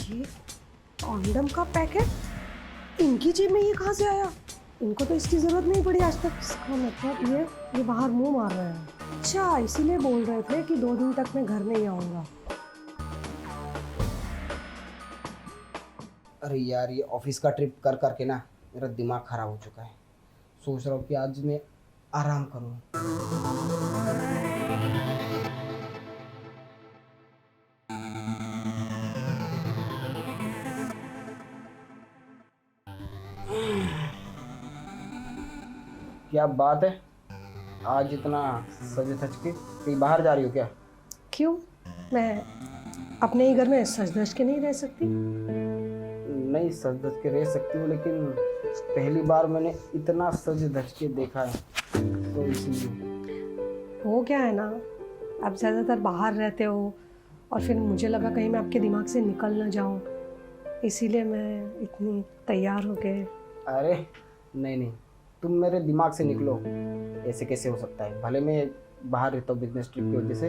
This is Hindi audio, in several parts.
ये कॉन्डम का पैकेट इनकी जेब में ये कहाँ से आया? इनको तो इसकी जरूरत नहीं पड़ी आज तक। इसका मतलब ये बाहर मुंह मार रहे हैं। अच्छा, इसीलिए बोल रहे थे कि 2 दिन तक मैं घर नहीं आऊंगा। अरे यार, ये ऑफिस का ट्रिप कर करके ना मेरा दिमाग खराब हो चुका है। सोच रहा हूँ कि आज मैं आराम करूँ। क्या बात है, आज इतना सजे धज के कहीं बाहर जा रही हो क्या? क्यों? मैं अपने ही घर में सज धज के नहीं रह सकती? नहीं, सज धज के रह सकती हूँ, लेकिन पहली बार मैंने इतना सज धज के देखा है, तो इसलिए। वो क्या है ना, आप ज़्यादातर बाहर रहते हो और फिर मुझे लगा कहीं मैं आपके दिमाग से निकल ना जाऊं, इसीलिए मैं इतनी तैयार हो गए। अरे नहीं, तुम मेरे दिमाग से निकलो, ऐसे कैसे हो सकता है? भले मैं बाहर रहता हूँ बिजनेस ट्रिप की वजह से,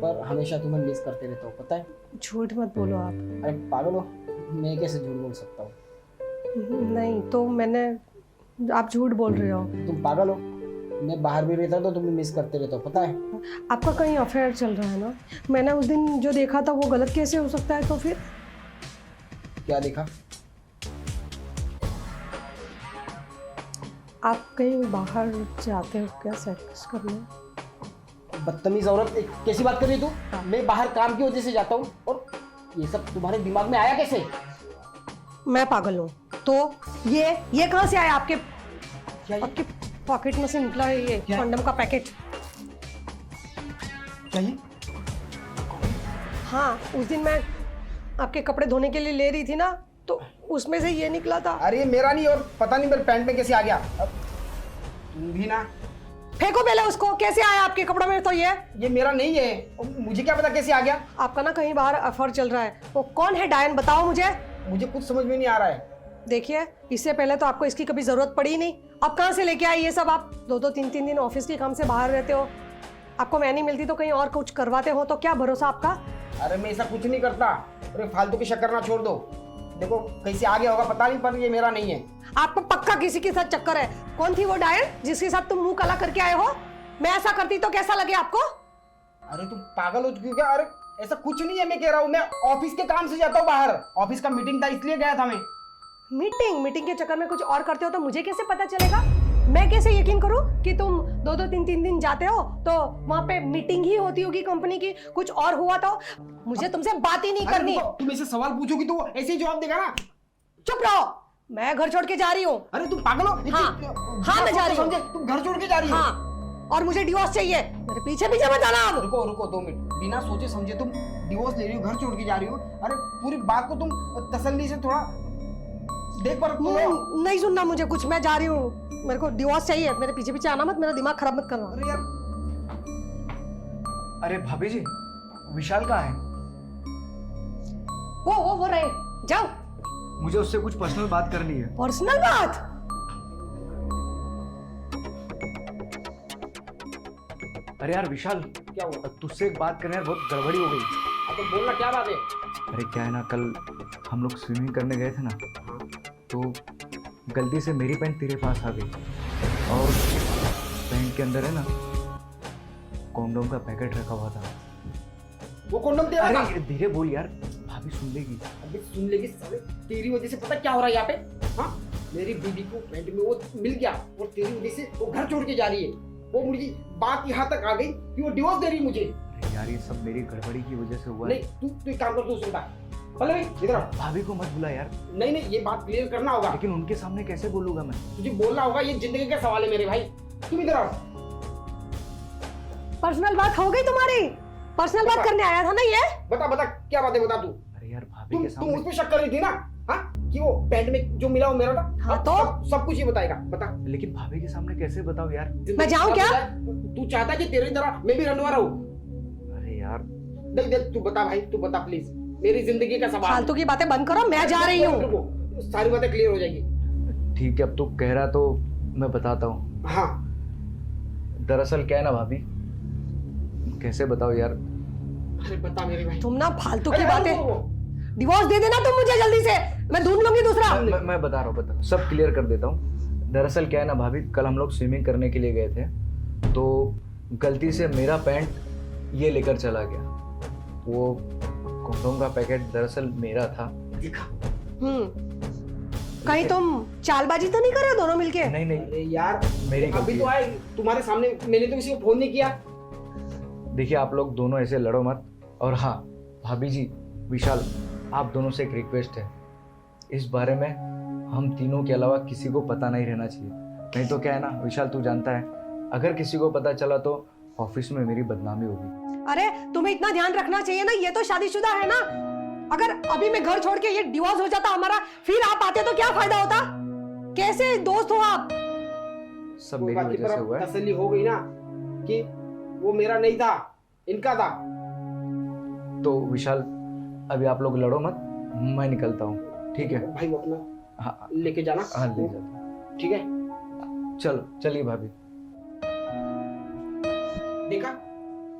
पर हमेशा तुम्हें मिस करते रहता हूँ, पता है? झूठ मत बोलो आप। अरे पागल हो, मैं कैसे झूठ बोल सकता हूँ? नहीं तो मैंने, आप झूठ बोल रहे हो। तुम पागल हो, मैं बाहर भी रहता हूँ तो तुम्हें मिस करते रहता हूँ, पता है? आपका कहीं अफेयर चल रहा है ना? मैंने उस दिन जो देखा था वो गलत कैसे हो सकता है? तो फिर क्या देखा? आप कहीं बाहर जाते हो क्या सेक्स करने? बदतमीज औरत, कैसी बात कर रही है तू? मैं बाहर काम की वजह से जाता हूँ, और ये सब तुम्हारे दिमाग में आया कैसे? मैं पागल हूँ तो ये कहाँ से आया आपके? आपके पॉकेट में से निकला है ये कंडम का पैकेट? क्या ये? हाँ, उस दिन मैं आपके कपड़े धोने के लिए ले रही थी ना, तो उसमें से ये निकला था। अरे ये मेरा नहीं, और पता नहीं मेरे पैंट में कैसे आ गया। अब तुम भी ना, फेंको पहले उसको। कैसे आया आपके कपड़ों में? तो ये मेरा नहीं है, और मुझे क्या पता कैसे आ गया। आपका ना कहीं बाहर अफेयर चल रहा है। वो कौन है डायन, बताओ मुझे। मुझे कुछ समझ में नहीं आ रहा है। देखिए, इससे पहले तो आपको इसकी कभी जरूरत पड़ी ही नहीं। अब कहाँ से लेके आए ये सब? आप 2-2 3-3 दिन ऑफिस के काम से बाहर रहते हो, आपको मैं नहीं मिलती तो कहीं और कुछ करवाते हो, तो क्या भरोसा आपका? अरे मैं ऐसा कुछ नहीं करता। अरे फालतू की शक करना छोड़ दो। देखो कैसे आ गया होगा पता नहीं, पर ये मेरा नहीं है। आपको पक्का किसी के साथ चक्कर है। कौन थी वो डायन जिसके साथ तुम मुंह काला करके आए हो? मैं ऐसा करती तो कैसा लगे आपको? अरे तुम पागल हो चुकी हो क्या? अरे ऐसा कुछ नहीं है, मैं कह रहा हूँ मैं ऑफिस के काम से जाता हूँ बाहर। ऑफिस का मीटिंग था इसलिए गया था मैं। मीटिंग के चक्कर में कुछ और करते हो तो मुझे कैसे पता चलेगा? मैं कैसे यकीन करूं कि तुम 2-2 3-3 दिन जाते हो तो वहां पे मीटिंग ही होती होगी कंपनी की? कुछ और हुआ तो मुझे तुमसे बात ही नहीं करनी। तुम ऐसे सवाल पूछोगी तो ऐसे ही जवाब देगा ना। चुप रहो, मैं घर छोड़ के जा रही हूँ। अरे तुम पागल हो? हाँ, मैं जा रही हूँ। तुम घर छोड़ के जा रही हो? हाँ, और मुझे डिवोर्स चाहिए। मेरे पीछे मत आना। अब रुको 2 मिनट। बिना सोचे समझे तुम डिवोर्स ले रही हो, घर छोड़ के जा रही हो? अरे पूरी बात को तुम तसल्ली से थोड़ा देख पर नहीं सुनना मुझे कुछ। मैं जा रही हूँ, मेरे को डिवोर्स चाहिए। मेरे पीछे आना मत, मेरा दिमाग खराब मत करना। अरे यार, अरे भाभी जी, विशाल कहाँ है? वो रहे, जाओ। मुझे उससे कुछ पर्सनल बात करनी है। पर्सनल बात? अरे यार विशाल, क्या हुआ? तुझसे एक बात करने यार, बहुत गड़बड़ी हो गई। तो बोलना, क्या बात है? अरे क्या है ना, कल हम लोग स्विमिंग करने गए थे ना, तो गलती से मेरी पैंट तेरे पास आ गई, और पैंट के अंदर है ना कॉन्डोम का पैकेट रखा हुआ था। वो कॉन्डोम तेरा था? अरे धीरे बोल यार, भाभी सुन लेगी। अबे सुन लेगी साले, तेरी वजह से पता क्या हो रहा है यहाँ पे? हाँ, मेरी बीबी को पैंट में वो मिल गया, और तेरी वजह से वो घर छोड़ के जा रही है। वो मुझे बात यहाँ तक आ गई कि वो डिवोर्स दे रही है मुझे। अरे यार, ये सब मेरी गड़बड़ी की वजह से हुआ। नहीं, तू एक काम कर, तू सुनता पहले इधर आ। भाभी को मत बुला यार। नहीं, ये बात क्लियर करना होगा। लेकिन उनके सामने कैसे बोलूंगा मैं? तुझे बोलना होगा, ये जिंदगी का सवाल है मेरे भाई। तुम इधर आओ। पर्सनल बात हो गई तुम्हारी? पर्सनल बात करने आया था ना ये? बता क्या बात है, बता तू। अरे यार भाभी तुम के सामने मुझ पे शक कर रही थी ना, हाँ, कि वो पैंट में जो मिला वो मेरा था। हाँ, अब तो सब कुछ ही बताएगा, बता। लेकिन भाभी के सामने कैसे बताओ यार? मैं जाऊं क्या? तू चाहता है कि तेरी तरह मैं भी रनवा रहूं? अरे यार देख तू बता भाई, तू बता प्लीज, मेरी जिंदगी का सवाल। फालतू की बातें बंद करो, मैं जा रही हूँ। सारी बातें क्लियर हो जाएगी। ठीक है, अब तू कह रहा तो मैं बताता हूँ। हाँ, दरअसल क्या है ना भाभी, कैसे बताओ यार? अरे बता मेरे भाई। तुम ना फालतू की अरे बातें। डिवोर्स दे देना तुम मुझे जल्दी से, मैं ढूंढ लूंगी दूसरा। मैं बता रहा हूँ, सब क्लियर कर देता हूँ। दरअसल क्या है ना भाभी, कल हम लोग स्विमिंग करने के लिए गए थे, तो गलती से मेरा पैंट ये लेकर चला गया। वो कंडोम का पैकेट दरअसल मेरा था। देखा? कहीं तुम चालबाजी तो नहीं कर रहे हो दोनों मिलके? नहीं अरे यार मेरी अभी गलती तो है। आए तुम्हारे सामने, मैंने तो किसी को फोन नहीं किया। देखिए आप लोग दोनों ऐसे लड़ो मत। और हाँ भाभी जी, विशाल, आप दोनों से एक रिक्वेस्ट है, इस बारे में हम तीनों के अलावा किसी को पता नहीं रहना चाहिए। नहीं तो क्या है ना विशाल, तू जानता है, अगर किसी को पता चला तो ऑफिस में मेरी बदनामी होगी। अरे तुम्हें इतना ध्यान रखना चाहिए ना, ये तो शादीशुदा है ना। अगर अभी मैं घर छोड़ के ये डिवोर्स हो जाता हमारा, फिर आप आते तो क्या फायदा होता? कैसे दोस्त हो आप? सब कोई मेरी बात नहीं, वजह पर से अब हुआ है। तसल्ली हो गई ना कि वो मेरा नहीं था, इनका था। तो विशाल अभी आप लोग लड़ो मत, मैं निकलता हूँ, ठीक है? भाई वो अपना हाँ लेके जाना। हाँ ले जाता हूँ। ठीक है? चलो चलिए भाभी। देखा,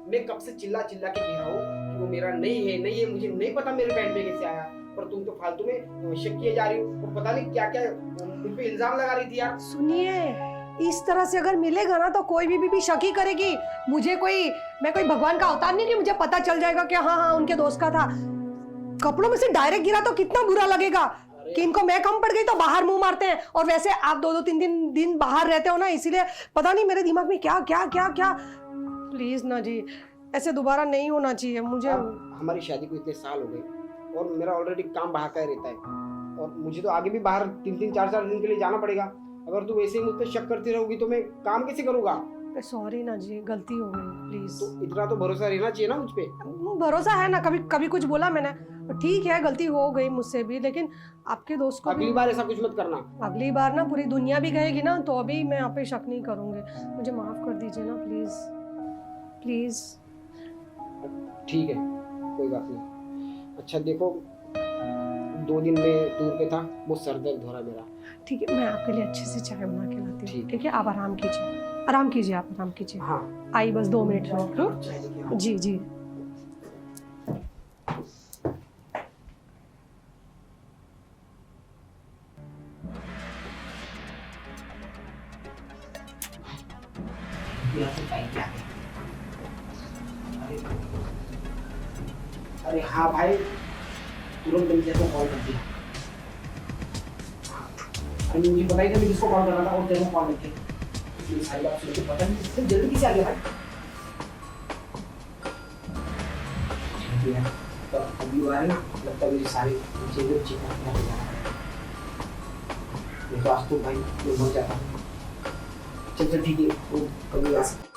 मैं कब से चिल्ला चिल्ला के कह रहा हूँ कि वो मेरा नहीं है, मुझे नहीं पता मेरे पैंट में कैसे आया, पर तुम तो फालतू में शक किए जा रही हो और पता नहीं क्या क्या उन पे इल्जाम लगा रही थी यार। सुनिए, इस तरह से अगर मिलेगा ना तो कोई भी शक ही करेगी। मैं कोई भगवान का अवतार नहीं कि मुझे पता चल जाएगा कि हाँ उनके दोस्त का था। कपड़ों में से डायरेक्ट गिरा तो कितना बुरा लगेगा कि इनको मैं कम पड़ गई तो बाहर मुंह मारते हैं। और वैसे आप 2-2 3 दिन बाहर रहते हो ना, इसीलिए पता नहीं मेरे दिमाग में क्या क्या क्या क्या। प्लीज ना जी, ऐसे दोबारा नहीं होना चाहिए मुझे। हमारी शादी को इतने साल हो गए और मेरा ऑलरेडी काम बाहर का ही रहता है, और मुझे तो आगे भी बाहर 3-3 4-4 दिन के लिए जाना पड़ेगा। अगर तू वैसे ही मुझ पर शक करती रहोगी तो मैं काम कैसे करूंगा? सॉरी ना जी, गलती हो गई, प्लीज। तो इतना तो भरोसा रहना चाहिए ना मुझ पे। भरोसा है ना, कभी कुछ बोला मैंने? ठीक है, गलती हो गई मुझसे भी, लेकिन आपके दोस्त को अगली बार ऐसा कुछ मत करना। अगली बार ना पूरी दुनिया भी कहेगी ना तो अभी मैं आप पे शक नहीं करूंगी। मुझे माफ कर दीजिए ना प्लीज प्लीज। ठीक है, कोई बात नहीं। अच्छा देखो, 2 दिन में टूर पे था, वो सर दर्द हो रहा मेरा। ठीक है, मैं आपके लिए अच्छे से चाय बना के लाती हूँ। ठीक ठीक है, आप आराम कीजिए, आप आराम कीजिए। हाँ आई बस 2 मिनट में। चाय लेके आओ। जी जी। अरे हाँ भाई, तुरंत मैंने तेरे को कॉल कर दिया। अरे मुझे पता ही था मैं किसको कॉल करना था, और तेरे को कॉल करके ये सारी बात सुन के पता नहीं किससे जल्दी किसे आ गया भाई। तो अभी हुआ है ना, लगता है मेरी सारी चीजें चेक करना पड़ेगा। नहीं तो आज तो भाई मैं मर जाता। चल ठीक है, वो कभी आ सकता।